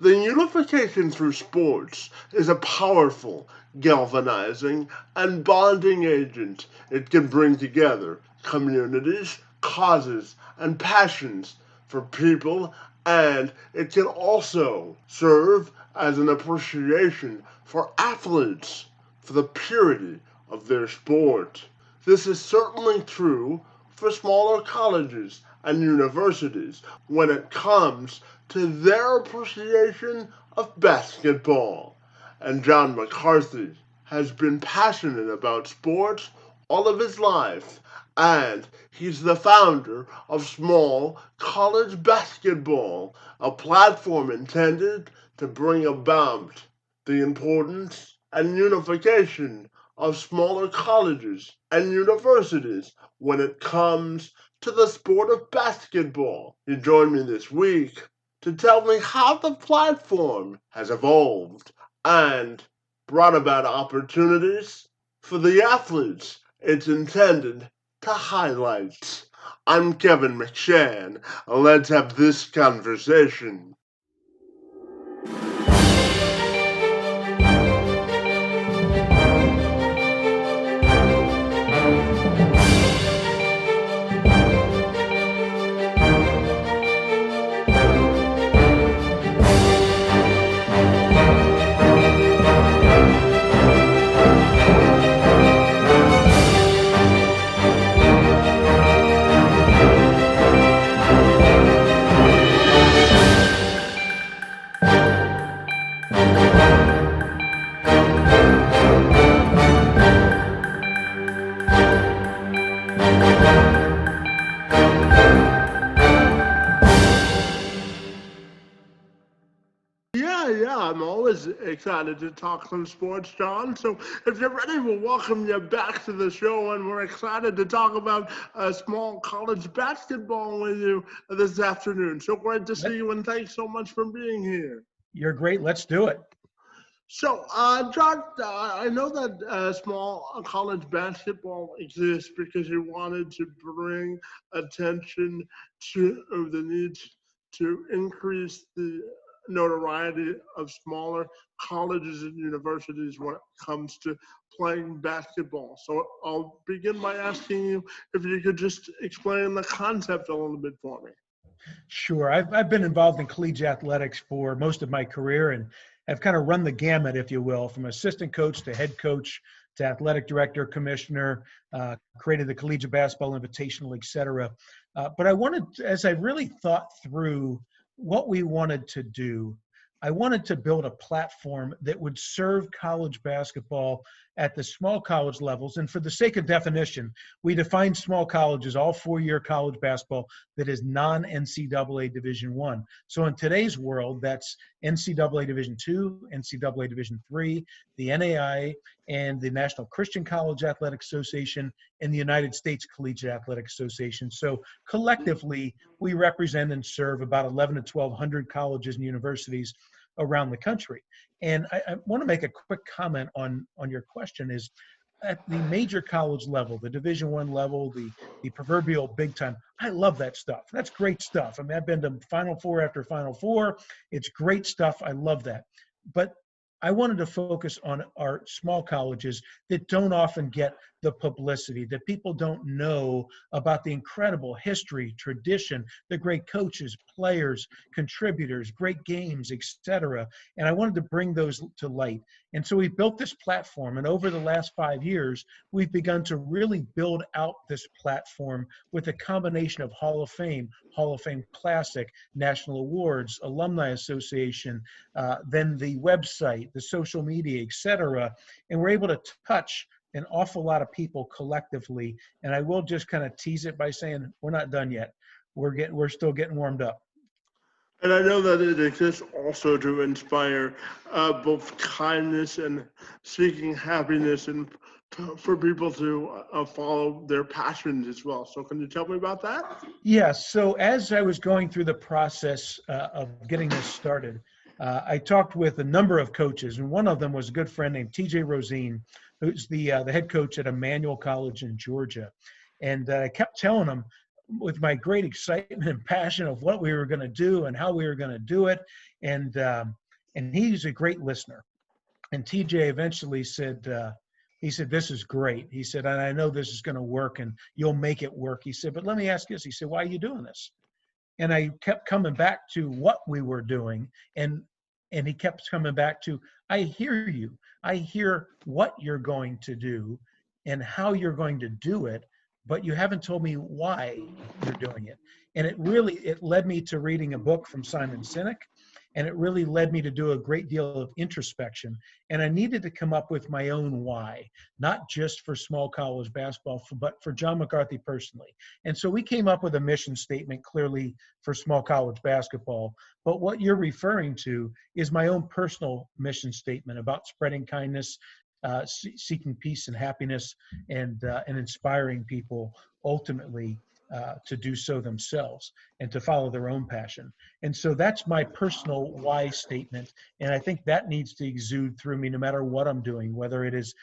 The unification through sports is a powerful, galvanizing, and bonding agent. It can bring together communities, causes, and passions for people, and it can also serve as an appreciation for athletes for the purity of their sport. This is certainly true for smaller colleges and universities when it comes to their appreciation of basketball. And John McCarthy has been passionate about sports all of his life, and he's the founder of Small College Basketball, a platform intended to bring about the importance and unification of smaller colleges and universities when it comes to the sport of basketball. He joined me this week to tell me how the platform has evolved and brought about opportunities for the athletes it's intended to highlight. I'm Kevin McShann. Let's have this conversation. Yeah, I'm always excited to talk some sports, John. So if you're ready, we'll welcome you back to the show, and we're excited to talk about small college basketball with you this afternoon. So great to see you, and thanks so much for being here. You're great. Let's do it. So, John, I know that small college basketball exists because you wanted to bring attention to the need to increase the notoriety of smaller colleges and universities when it comes to playing basketball. So, I'll begin by asking you if you could just explain the concept a little bit for me. Sure. I've been involved in collegiate athletics for most of my career and have kind of run the gamut, if you will, from assistant coach to head coach to athletic director, commissioner, created the Collegiate Basketball Invitational, et cetera. But I wanted, as I really thought through what we wanted to do, I wanted to build a platform that would serve college basketball at the small college levels. And for the sake of definition, we define small college as all four-year college basketball that is non-NCAA Division I. So in today's world, that's NCAA Division II, NCAA Division III, the NAI, and the National Christian College Athletic Association, and the United States Collegiate Athletic Association. So collectively, we represent and serve about 11 to 1,200 colleges and universities around the country. And I want to make a quick comment on your question is at the major college level, the Division I level, the proverbial big time, I love that stuff. That's great stuff. I mean, I've been to Final Four after Final Four. It's great stuff. I love that. But I wanted to focus on our small colleges that don't often get the publicity, that people don't know about the incredible history, tradition, the great coaches, players, contributors, great games, etc. And I wanted to bring those to light. And so we built this platform, and over the last 5 years, we've begun to really build out this platform with a combination of Hall of Fame Classic, National Awards, Alumni Association, then the website, the social media, etc. And we're able to touch an awful lot of people collectively. And I will just kind of tease it by saying we're not done yet. We're still getting warmed up. And I know that it exists also to inspire both kindness and seeking happiness and for people to follow their passions as well. So can you tell me about that? Yes. So as I was going through the process of getting this started, I talked with a number of coaches, and one of them was a good friend named TJ Rosine, who's the head coach at Emmanuel College in Georgia. And I kept telling him, with my great excitement and passion of what we were going to do and how we were going to do it. And he's a great listener. And TJ eventually said, he said, "This is great." He said, "And I know this is going to work and you'll make it work." He said, "But let me ask you this." He said, "Why are you doing this?" And I kept coming back to what we were doing. And he kept coming back to, "I hear you. I hear what you're going to do and how you're going to do it, but you haven't told me why you're doing it." And it led me to reading a book from Simon Sinek. And it really led me to do a great deal of introspection. And I needed to come up with my own why, not just for small college basketball, but for John McCarthy personally. And so we came up with a mission statement clearly for small college basketball. But what you're referring to is my own personal mission statement about spreading kindness, seeking peace and happiness, and inspiring people ultimately to do so themselves and to follow their own passion. And so that's my personal why statement. And I think that needs to exude through me no matter what I'm doing, whether it is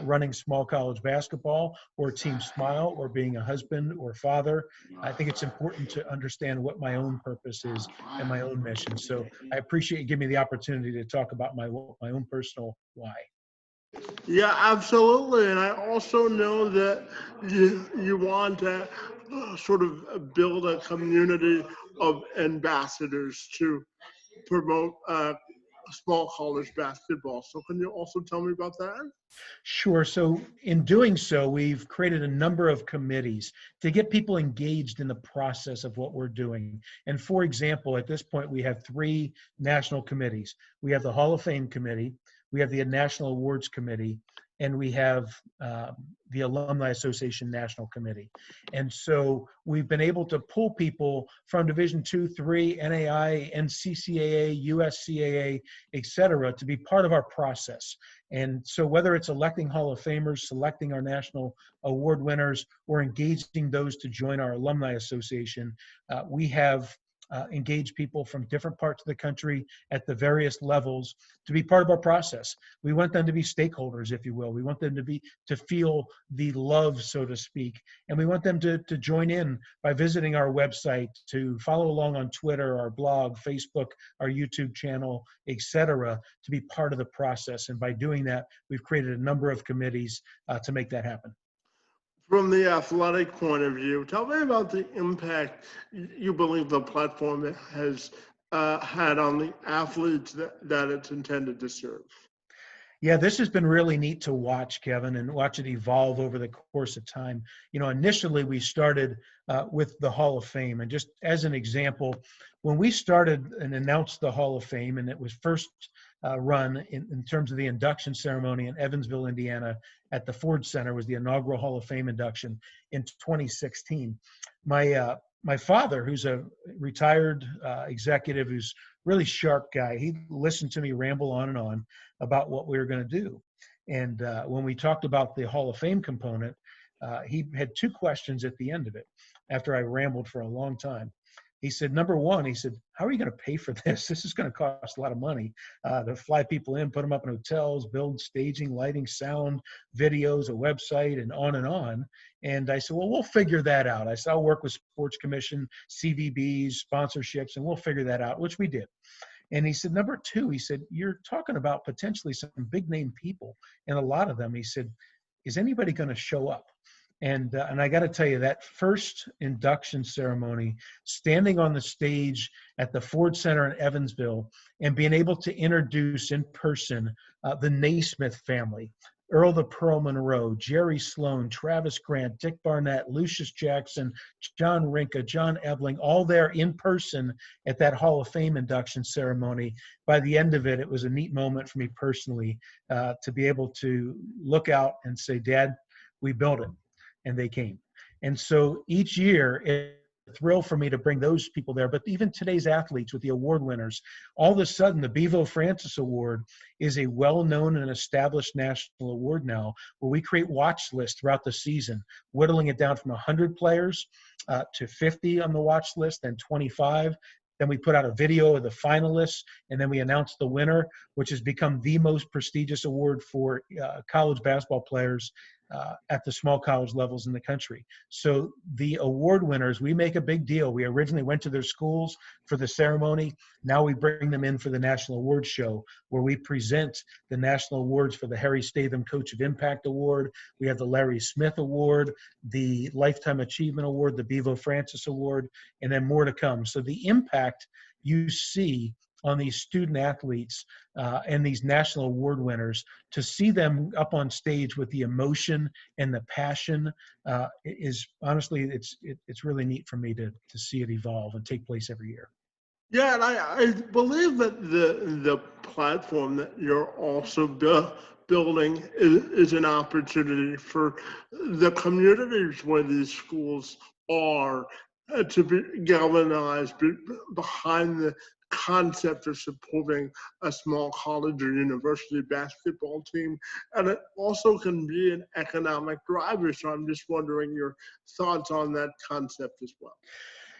running small college basketball or Team Smile or being a husband or father. I think it's important to understand what my own purpose is and my own mission. So I appreciate you giving me the opportunity to talk about my own personal why. Yeah, absolutely. And I also know that you want to sort of build a community of ambassadors to promote small college basketball. So can you also tell me about that? Sure. So in doing so, we've created a number of committees to get people engaged in the process of what we're doing. And for example, at this point, we have 3 national committees. We have the Hall of Fame Committee, we have the National Awards Committee, and we have the Alumni Association National Committee. And so we've been able to pull people from Division II, III, NAI, NCCAA, USCAA, et cetera, to be part of our process. And so whether it's electing Hall of Famers, selecting our national award winners, or engaging those to join our Alumni Association, we have engage people from different parts of the country at the various levels to be part of our process. We want them to be stakeholders, if you will. We want them to feel the love, so to speak. And we want them to join in by visiting our website, to follow along on Twitter, our blog, Facebook, our YouTube channel, etc., to be part of the process. And by doing that, we've created a number of committees to make that happen. From the athletic point of view, tell me about the impact you believe the platform has had on the athletes that it's intended to serve. Yeah, this has been really neat to watch, Kevin, and watch it evolve over the course of time. You know, initially we started with the Hall of Fame. And just as an example, when we started and announced the Hall of Fame, and it was first run in terms of the induction ceremony in Evansville, Indiana, at the Ford Center, was the inaugural Hall of Fame induction in 2016. My father, who's a retired executive, who's really sharp guy, he listened to me ramble on and on about what we were going to do. And when we talked about the Hall of Fame component, he had 2 questions at the end of it after I rambled for a long time. He said, number one, he said, "How are you going to pay for this? This is going to cost a lot of money to fly people in, put them up in hotels, build staging, lighting, sound, videos, a website, and on and on." And I said, "Well, we'll figure that out." I said, "I'll work with Sports Commission, CVBs, sponsorships, and we'll figure that out," which we did. And he said, number 2, he said, "You're talking about potentially some big name people, and a lot of them," he said, "is anybody going to show up?" And I got to tell you, that first induction ceremony, standing on the stage at the Ford Center in Evansville and being able to introduce in person the Naismith family, Earl the Pearl Monroe, Jerry Sloan, Travis Grant, Dick Barnett, Lucius Jackson, John Rinka, John Ebling, all there in person at that Hall of Fame induction ceremony. By the end of it, it was a neat moment for me personally to be able to look out and say, "Dad, we built it." And they came. And so each year, it's a thrill for me to bring those people there. But even today's athletes with the award winners, all of a sudden, the Bevo Francis Award is a well-known and established national award now, where we create watch lists throughout the season, whittling it down from 100 players to 50 on the watch list, then 25. Then we put out a video of the finalists, and then we announced the winner, which has become the most prestigious award for college basketball players at the small college levels in the country. So the award winners, we make a big deal. We originally went to their schools for the ceremony. Now we bring them in for the National Awards Show, where we present the national awards for the Harry Statham Coach of Impact Award. We have the Larry Smith Award, the Lifetime Achievement Award, the Bevo Francis Award, and then more to come. So the impact you see on these student athletes and these national award winners, to see them up on stage with the emotion and the passion is honestly, it's really neat for me to see it evolve and take place every year. Yeah, and I believe that the platform that you're also building is an opportunity for the communities where these schools are to be galvanized behind the concept of supporting a small college or university basketball team. And it also can be an economic driver. So I'm just wondering your thoughts on that concept as well.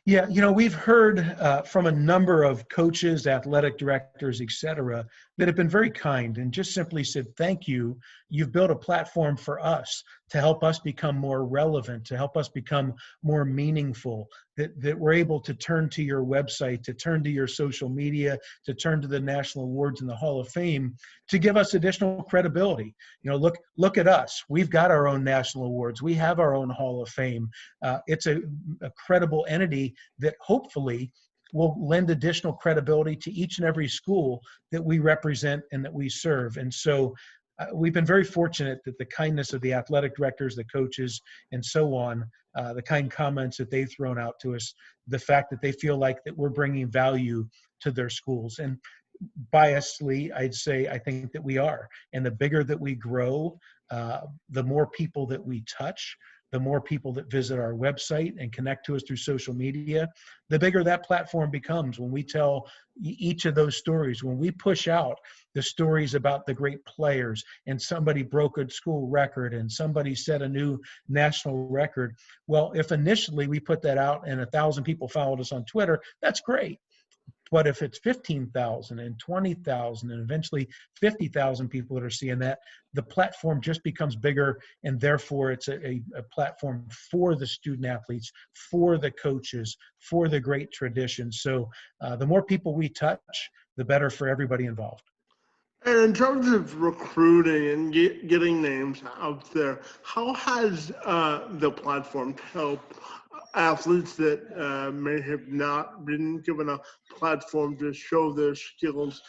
Yeah, we've heard from a number of coaches, athletic directors, et cetera, that have been very kind and just simply said, thank you. You've built a platform for us to help us become more relevant, to help us become more meaningful, that we're able to turn to your website, to turn to your social media, to turn to the national awards and the Hall of Fame to give us additional credibility. Look at us. We've got our own national awards. We have our own Hall of Fame. It's a credible entity that hopefully will lend additional credibility to each and every school that we represent and that we serve. And so we've been very fortunate that the kindness of the athletic directors, the coaches, and so on, the kind comments that they've thrown out to us, the fact that they feel like that we're bringing value to their schools. And biasly, I'd say I think that we are. And the bigger that we grow, the more people that we touch, the more people that visit our website and connect to us through social media, the bigger that platform becomes. When we tell each of those stories, when we push out the stories about the great players and somebody broke a school record and somebody set a new national record, well, if initially we put that out and 1,000 people followed us on Twitter, that's great. But if it's 15,000 and 20,000 and eventually 50,000 people that are seeing that, the platform just becomes bigger, and therefore it's a platform for the student athletes, for the coaches, for the great tradition. So the more people we touch, the better for everybody involved. And in terms of recruiting and getting names out there, how has the platform helped athletes that may have not been given a platform to show their skills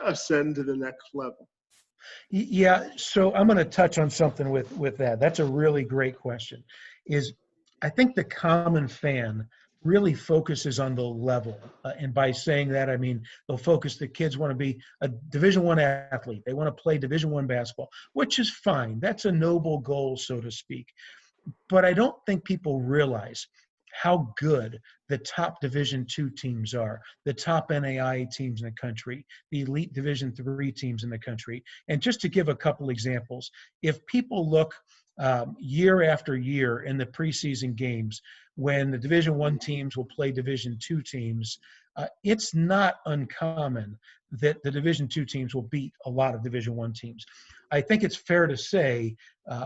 ascend to the next level? Yeah, so I'm going to touch on something with that. That's a really great question. I think the common fan really focuses on the level. And by saying that, I mean, they'll focus, the kids want to be a Division I athlete. They want to play Division I basketball, which is fine. That's a noble goal, so to speak. But I don't think people realize how good the top Division II teams are, the top NAIA teams in the country, the elite Division III teams in the country. And just to give a couple examples, if people look year after year in the preseason games, when the Division I teams will play Division II teams, it's not uncommon that the Division II teams will beat a lot of Division I teams. I think it's fair to say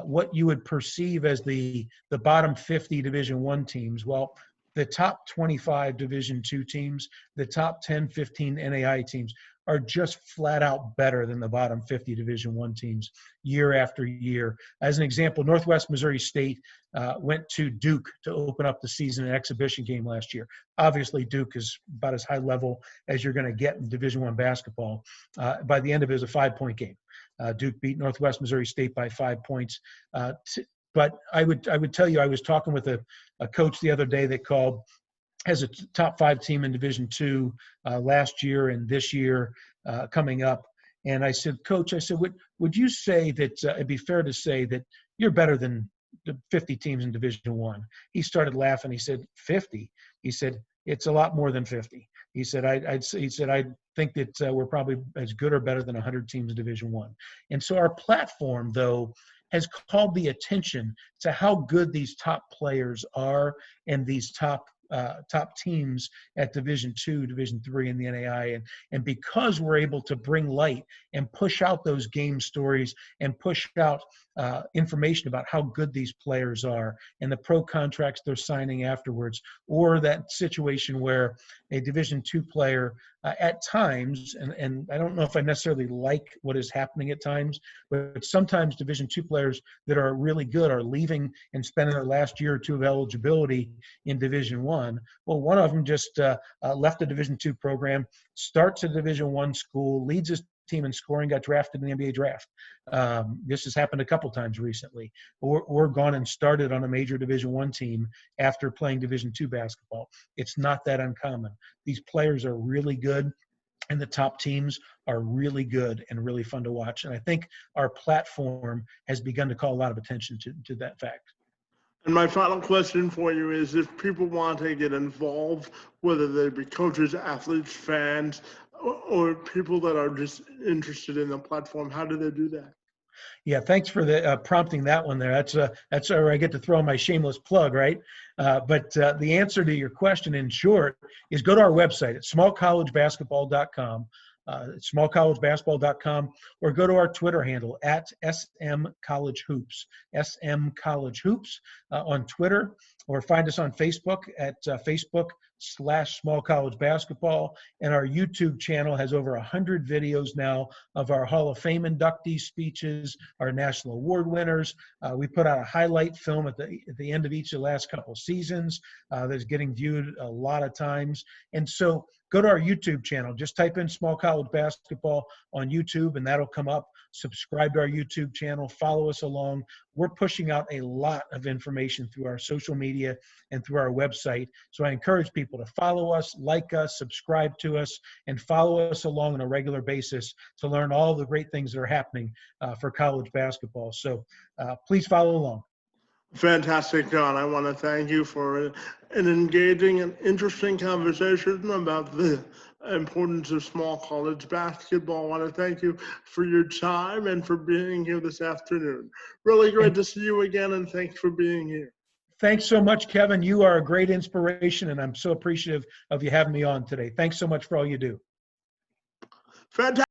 what you would perceive as the bottom 50 Division I teams, well, the top 25 Division II teams, the top 10, 15 NAIA teams are just flat out better than the bottom 50 Division I teams year after year. As an example, Northwest Missouri State went to Duke to open up the season, an exhibition game last year. Obviously, Duke is about as high level as you're going to get in Division I basketball. By the end of it, it was a 5-point game. Duke beat Northwest Missouri State by 5 points. But I would tell you, I was talking with a coach the other day that called, has a top 5 team in Division II last year and this year coming up. And I said, Coach, I said, would you say that it'd be fair to say that you're better than the 50 teams in Division I? He started laughing. He said, 50? He said, it's a lot more than 50. He said, I think that we're probably as good or better than 100 teams in Division I. And so our platform, though, has called the attention to how good these top players are and these top top teams at Division II, Division III in the NAI, and because we're able to bring light and push out those game stories and push out information about how good these players are and the pro contracts they're signing afterwards, or that situation where a Division II player at times, and I don't know if I necessarily like what is happening at times, but sometimes Division II players that are really good are leaving and spending their last year or two of eligibility in Division I. Well, one of them just left the Division II program, starts a Division I school, leads his team in scoring, got drafted in the NBA draft. This has happened a couple times recently. Or gone and started on a major Division I team after playing Division II basketball. It's not that uncommon. These players are really good, and the top teams are really good and really fun to watch. And I think our platform has begun to call a lot of attention to that fact. And my final question for you is, if people want to get involved, whether they be coaches, athletes, fans, or people that are just interested in the platform, how do they do that? Yeah, thanks for the prompting that one there. That's where I get to throw my shameless plug, right? But the answer to your question, in short, is go to our website at smallcollegebasketball.com. Smallcollegebasketball.com, or go to our Twitter handle at smcollegehoops, smcollegehoops on Twitter, or find us on Facebook at Facebook/smallcollegebasketball. And our YouTube channel has over 100 videos now of our Hall of Fame inductee speeches, our national award winners. We put out a highlight film at the end of each of the last couple seasons that's getting viewed a lot of times. And so go to our YouTube channel. Just type in Small College Basketball on YouTube, and that'll come up. Subscribe to our YouTube channel. Follow us along. We're pushing out a lot of information through our social media and through our website. So I encourage people to follow us, like us, subscribe to us, and follow us along on a regular basis to learn all the great things that are happening for college basketball. So please follow along. Fantastic, John. I want to thank you for an engaging and interesting conversation about the importance of small college basketball. I want to thank you for your time and for being here this afternoon. Really great to see you again, and thanks for being here. Thanks so much, Kevin. You are a great inspiration, and I'm so appreciative of you having me on today. Thanks so much for all you do. Fantastic.